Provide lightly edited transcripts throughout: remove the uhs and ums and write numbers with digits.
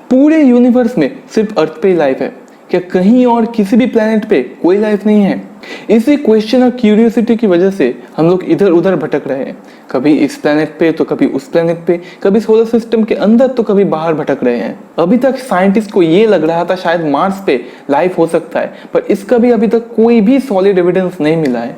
पूरे यूनिवर्स में सिर्फ अर्थ पे ही लाइफ है? क्या कहीं और किसी भी प्लेनेट पे कोई लाइफ नहीं है? इसी क्वेश्चन और क्यूरियोसिटी की वजह से हम लोग इधर उधर भटक रहे हैं, कभी इस प्लेनेट पे तो कभी उस प्लेनेट पे, कभी सोलर सिस्टम के अंदर तो कभी बाहर भटक रहे हैं। अभी तक साइंटिस्ट को ये लग रहा था शायद मार्स पे लाइफ हो सकता है, पर इसका भी अभी तक कोई भी सॉलिड एविडेंस नहीं मिला है।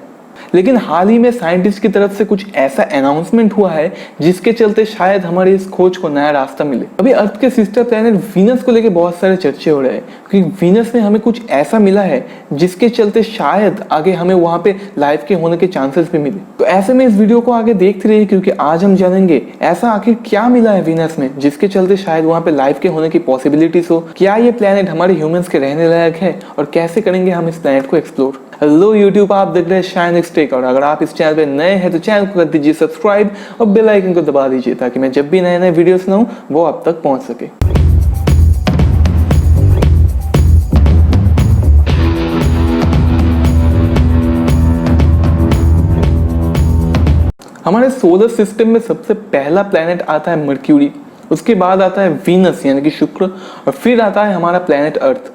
लेकिन हाल ही में साइंटिस्ट की तरफ से कुछ ऐसा अनाउंसमेंट हुआ है जिसके चलते शायद हमारी इस खोज को नया रास्ता मिले। अभी अर्थ के सिस्टर प्लैनेट वीनस को लेकर बहुत सारे चर्चे हो रहे हैं, क्योंकि वीनस में हमें कुछ ऐसा मिला है जिसके चलते शायद आगे हमें वहां पे लाइफ के होने के चांसेस भी मिले। तो ऐसे में इस वीडियो को आगे देखते रहिए, क्योंकि आज हम जानेंगे ऐसा आखिर क्या मिला है वीनस में जिसके चलते शायद वहां पे लाइफ के होने की पॉसिबिलिटीज हो। क्या ये प्लैनेट हमारे ह्यूमंस के रहने लायक है और कैसे करेंगे हम इस प्लैनेट को एक्सप्लोर। हेलो यूट्यूब, आप देख रहे हैं शाइनिक्स टेक, और अगर आप इस चैनल पे नए हैं तो चैनल को कर दीजिए सब्सक्राइब और बेल आइकन को दबा दीजिए ताकि मैं जब भी नए नए वीडियोस लाऊं वो आप तक पहुंच सके। हमारे सोलर सिस्टम में सबसे पहला प्लेनेट आता है मर्क्यूरी, उसके बाद आता है वीनस यानी कि शुक्र, और फिर आता है हमारा प्लेनेट अर्थ।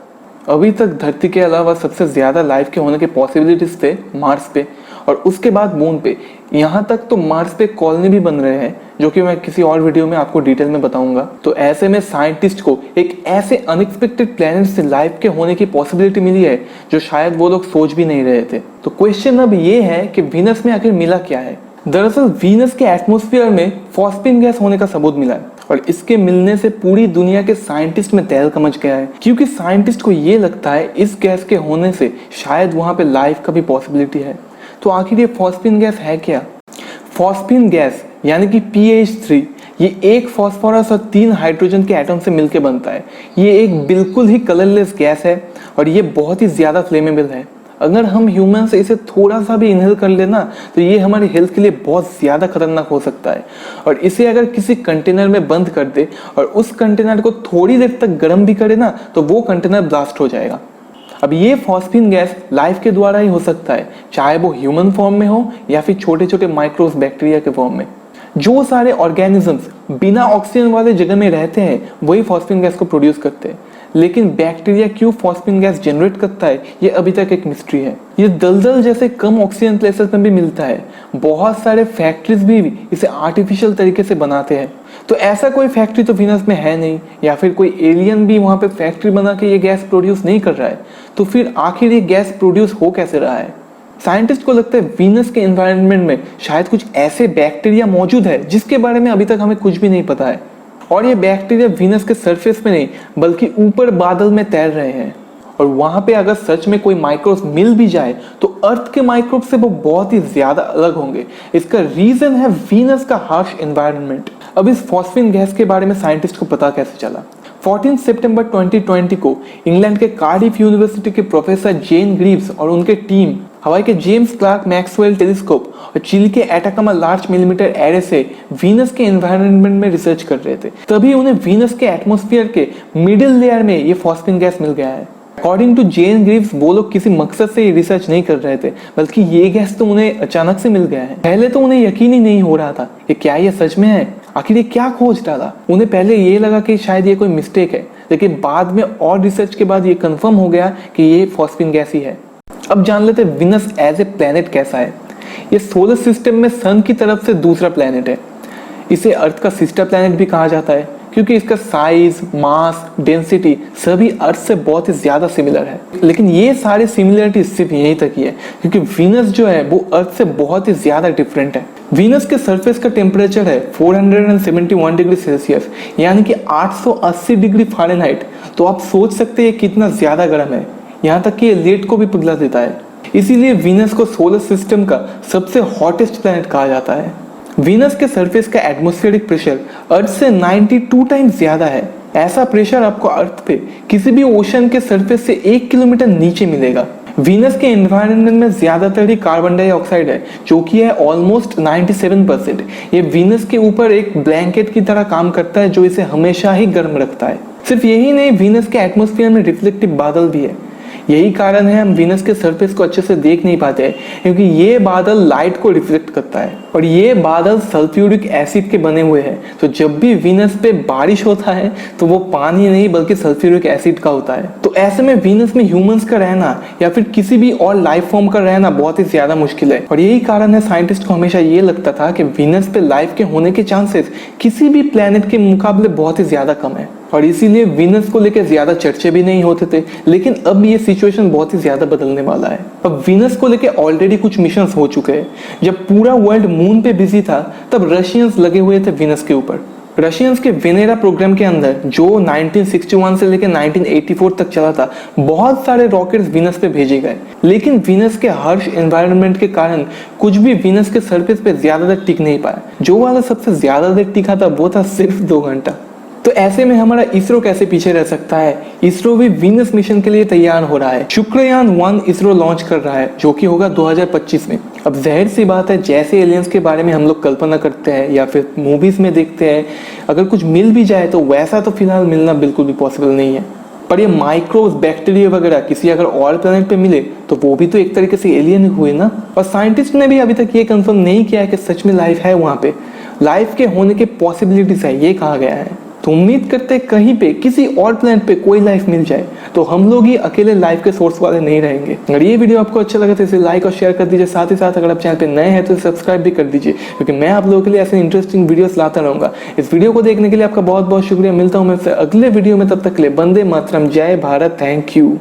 अभी तक धरती के अलावा सबसे ज्यादा लाइफ के होने के पॉसिबिलिटीज थे मार्स पे, और उसके बाद मून पे। यहाँ तक तो मार्स पे कॉलोनी भी बन रहे हैं, जो कि मैं किसी और वीडियो में आपको डिटेल में बताऊंगा। तो ऐसे में साइंटिस्ट को एक ऐसे अनएक्सपेक्टेड प्लैनेट से लाइफ के होने की पॉसिबिलिटी मिली है जो शायद वो लोग सोच भी नहीं रहे थे। तो क्वेश्चन अब ये है कि वीनस में आखिर मिला क्या है। दरअसल वीनस के एटमॉस्फेयर में फॉस्फिन गैस होने का सबूत मिला है, और इसके मिलने से पूरी दुनिया के साइंटिस्ट में तहलका मच गया है, क्योंकि साइंटिस्ट को ये लगता है इस गैस के होने से शायद वहां पे लाइफ का भी पॉसिबिलिटी है। तो आखिर ये फॉस्फिन गैस है क्या? फॉस्फिन गैस यानी कि PH3 ये एक फॉस्फोरस और 3 हाइड्रोजन के एटम से मिलकर बनता है। ये एक बिल्कुल ही कलरलेस गैस है और ये बहुत ही ज्यादा फ्लेमेबल है। अगर हम ह्यूमन से इसे थोड़ा सा भी इनहेल कर लेना तो ये हमारी हेल्थ के लिए बहुत ज्यादा खतरनाक हो सकता है। और इसे अगर किसी कंटेनर में बंद कर दे और उस कंटेनर को थोड़ी देर तक गर्म भी करे ना तो वो कंटेनर ब्लास्ट हो जाएगा। अब ये फॉस्फिन गैस लाइफ के द्वारा ही हो सकता है, चाहे वो ह्यूमन फॉर्म में हो या फिर छोटे छोटे माइक्रोब्स बैक्टीरिया के फॉर्म में। जो सारे ऑर्गेनिजम्स बिना ऑक्सीजन वाले जगह में रहते हैं वही फॉस्फिन गैस को प्रोड्यूस करते हैं, लेकिन बैक्टीरिया क्यों फॉस्फिन गैस जनरेट करता है ये अभी तक एक मिस्ट्री है। ये दलदल जैसे कम ऑक्सीजन प्लेसेस में भी मिलता है। बहुत सारे फैक्ट्रीज भी इसे आर्टिफिशियल तरीके से बनाते हैं। तो ऐसा कोई फैक्ट्री तो वीनस में है नहीं, या फिर कोई एलियन भी वहां पे फैक्ट्री बना के ये गैस प्रोड्यूस नहीं कर रहा है। तो फिर आखिर ये गैस प्रोड्यूस हो कैसे रहा है? साइंटिस्ट को लगता है वीनस के एनवायरनमेंट में शायद कुछ ऐसे बैक्टीरिया मौजूद है जिसके बारे में अभी तक हमें कुछ भी नहीं पता है, और ये बैक्टीरिया वीनस के सरफेस में नहीं बल्कि ऊपर बादल में तैर रहे हैं। और वहां पे अगर सच में कोई माइक्रोब्स मिल भी जाए तो अर्थ के माइक्रोब से वो बहुत ही ज्यादा अलग होंगे। इसका रीजन है वीनस का हार्श एनवायरनमेंट। अब इस फॉस्फिन गैस के बारे में साइंटिस्ट को पता कैसे चला? 14 सितंबर 2020 को इंग्लैंड के कार्डिफ यूनिवर्सिटी के प्रोफेसर जेन ग्रीव्स और उनके टीम हवाई के जेम्स क्लार्क मैक्सवेल टेलीस्कोप और चिली के एटाकामा लार्ज मिलीमीटर एरे से वीनस के एनवायरनमेंट में रिसर्च कर रहे थे। तभी उन्हें वीनस के एटमॉस्फेयर के मिडिल लेयर में ये फॉस्फिन गैस मिल गया है। अकॉर्डिंग टू जेन ग्रीव्स वो लोग किसी मकसद से ये रिसर्च नहीं कर रहे थे, बल्कि ये गैस तो उन्हें अचानक से मिल गया है। पहले तो उन्हें यकीन ही नहीं हो रहा था कि क्या ये सच में है, आखिर ये क्या खोज डाला। उन्हें पहले ये लगा कि शायद ये कोई मिस्टेक है, लेकिन बाद में और रिसर्च के बाद ये कंफर्म हो गया कि ये फॉस्फिन गैस ही है। अब जान लेते हैं वीनस एज ए प्लेनेट कैसा है। ये सोलर सिस्टम में सन की तरफ से दूसरा प्लेनेट है। इसे अर्थ का सिस्टर प्लेनेट भी कहा जाता है, क्योंकि इसका साइज, मास, डेंसिटी सभी अर्थ से बहुत ही ज्यादा सिमिलर है। लेकिन ये सारे सिमिलरिटी सिर्फ यहीं तक ही है, क्योंकि वीनस जो है वो अर्थ से बहुत ही ज्यादा डिफरेंट है। वीनस के सरफेस का टेम्परेचर है 471 डिग्री सेल्सियस यानी कि 880 डिग्री फ़ारेनहाइट। तो आप सोच सकते हैं कितना ज्यादा गर्म है, यहाँ तक कि ये लेड को भी पिघला देता है। इसीलिए वीनस को सोलर सिस्टम का सबसे हॉटेस्ट प्लैनेट कहा जाता है। वीनस के सरफेस का एटमॉस्फेरिक प्रेशर अर्थ से 92 टाइम्स ज्यादा है। ऐसा प्रेशर आपको अर्थ पे किसी भी ओशन के सरफेस से 1 किलोमीटर नीचे मिलेगा। वीनस के एनवायरनमेंट में ज्यादातर ही कार्बन डाइऑक्साइड है, जो कि है ऑलमोस्ट 97%। ये वीनस के ऊपर एक ब्लैंकेट की तरह काम करता है जो इसे हमेशा ही गर्म रखता है। सिर्फ यही नहीं, वीनस के एटमॉस्फेयर में रिफ्लेक्टिव बादल भी है। यही कारण है हम वीनस के सरफेस को अच्छे से देख नहीं पाते हैं, क्योंकि ये बादल लाइट को रिफ्लेक्ट करता है और ये बादल सल्फ्यूरिक एसिड के बने हुए हैं। तो जब भी वीनस पे बारिश होता है तो वो पानी नहीं बल्कि सल्फ्यूरिक एसिड का होता है। तो ऐसे में वीनस में ह्यूमंस का रहना या फिर किसी भी और लाइफ फॉर्म का रहना बहुत ही ज्यादा मुश्किल है। और यही कारण है साइंटिस्ट को हमेशा ये लगता था कि वीनस पे लाइफ के होने के चांसेस किसी भी प्लेनेट के मुकाबले बहुत ही ज्यादा कम है और इसीलिए वीनस को लेकर ज्यादा चर्चे भी नहीं होते थे। लेकिन अब ये सिचुएशन बहुत ही ज्यादा बदलने वाला है। अब वीनस को लेकर ऑलरेडी कुछ मिशंस हो चुके हैं। जब पूरा वर्ल्ड मून पे बिजी था तब रशियंस लगे हुए थे वीनस के ऊपर। रशियंस के वेनेरा प्रोग्राम के अंदर जो 1961 से लेकर 1984 तक चला था, बहुत सारे रॉकेट्स वीनस पे भेजे गए। लेकिन वीनस के हार्श एनवायरनमेंट के कारण कुछ भी वीनस के सरफेस पे ज्यादा देर टिक नहीं पाया। जो वाला सबसे ज्यादा देर टिका था वो था सिर्फ 2 घंटा। तो ऐसे में हमारा इसरो कैसे पीछे रह सकता है? इसरो भी वीनस मिशन के लिए तैयार हो रहा है। शुक्रयान 1 इसरो लॉन्च कर रहा है जो कि होगा 2025 में। अब जाहिर सी बात है, जैसे एलियंस के बारे में हम लोग कल्पना करते हैं या फिर मूवीज में देखते हैं, अगर कुछ मिल भी जाए तो वैसा तो फिलहाल मिलना बिल्कुल भी पॉसिबल नहीं है। पर ये माइक्रोब्स, बैक्टीरिया वगैरह किसी अगर और प्लेनेट पे मिले तो वो भी तो एक तरीके से एलियन हुए ना। और साइंटिस्ट ने भी अभी तक ये कंफर्म नहीं किया है कि सच में लाइफ है वहां पे। लाइफ के होने के पॉसिबिलिटीज है ये कहा गया है। तो उम्मीद करते हैं कहीं पे किसी और प्लेनेट पे कोई लाइफ मिल जाए तो हम लोग ही अकेले लाइफ के सोर्स वाले नहीं रहेंगे। अगर ये वीडियो आपको अच्छा लगा तो इसे लाइक और शेयर कर दीजिए। साथ ही साथ अगर आप चैनल पे नए हैं तो सब्सक्राइब भी कर दीजिए, क्योंकि मैं आप लोगों के लिए ऐसे इंटरेस्टिंग वीडियोस लाता रहूंगा। इस वीडियो को देखने के लिए आपका बहुत बहुत शुक्रिया। मिलता हूं मैं अगले वीडियो में, तब तक के लिए वंदे मातरम, जय भारत, थैंक यू।